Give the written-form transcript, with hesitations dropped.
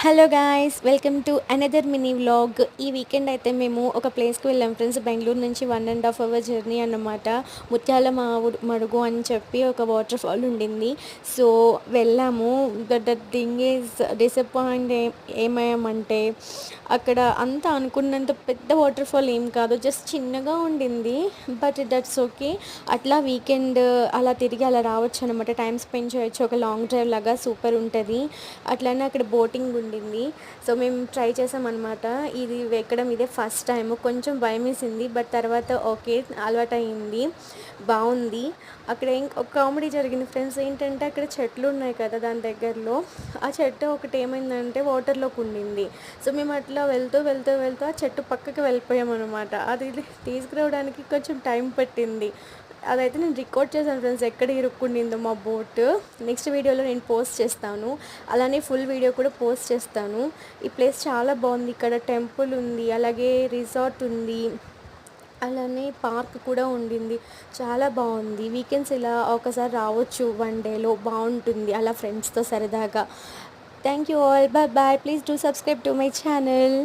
Hello guys, welcome to another mini vlog. ఈ weekend అయితే మేము ఒక ప్లేస్కి వెళ్ళాం ఫ్రెండ్స్. బెంగళూరు నుంచి 1.5 hour జర్నీ అన్నమాట. ముత్యాల మడుగు అని చెప్పి ఒక వాటర్ ఫాల్ ఉండింది. సో వెళ్ళాము. ద థింగ్ ఈజ్ డిసప్పాయింట్ ఏమయ్యామంటే అక్కడ అంతా అనుకున్నంత పెద్ద వాటర్ ఫాల్ ఏం కాదు, జస్ట్ చిన్నగా ఉండింది. But that's okay. అట్లా వీకెండ్ అలా తిరిగి అలా రావచ్చు అనమాట. టైం స్పెండ్ చేయొచ్చు, ఒక లాంగ్ డ్రైవ్ లాగా సూపర్ ఉంటుంది. అట్లనే అక్కడ బోటింగ్ ఉండింది. సో మేము ట్రై చేసామన్నమాట. ఇది ఎక్కడం ఇదే ఫస్ట్ టైం. కొంచెం భయం వేసింది, బట్ తర్వాత ఓకే అలవాటయింది, బాగుంది. అక్కడ ఒక కామెడీ జరిగింది ఫ్రెండ్స్. ఏంటంటే అక్కడ చెట్లు ఉన్నాయి కదా, దాని దగ్గరలో ఆ చెట్టు ఒకటి ఏమైందంటే వాటర్లోకి ఉండింది. సో మేము అట్లా వెళ్తూ వెళ్తూ వెళ్తూ ఆ చెట్టు పక్కకి వెళ్ళిపోయాం అనమాట. అది తీసుకురావడానికి కొంచెం టైం పట్టింది. అదైతే నేను రికార్డ్ చేశాను ఫ్రెండ్స్, ఎక్కడ ఇరుక్కుండిందో మా బోట్. నెక్స్ట్ వీడియోలో నేను పోస్ట్ చేస్తాను. అలానే ఫుల్ వీడియో కూడా పోస్ట్ చేస్తాను. ఈ ప్లేస్ చాలా బాగుంది. ఇక్కడ టెంపుల్ ఉంది, అలాగే రిసార్ట్ ఉంది, అలానే పార్క్ కూడా ఉండింది. చాలా బాగుంది. వీకెండ్స్ ఇలా ఒకసారి రావచ్చు, 1 డేలో బాగుంటుంది అలా ఫ్రెండ్స్తో సరదాగా. Thank you all, bye bye. Please do subscribe to my channel.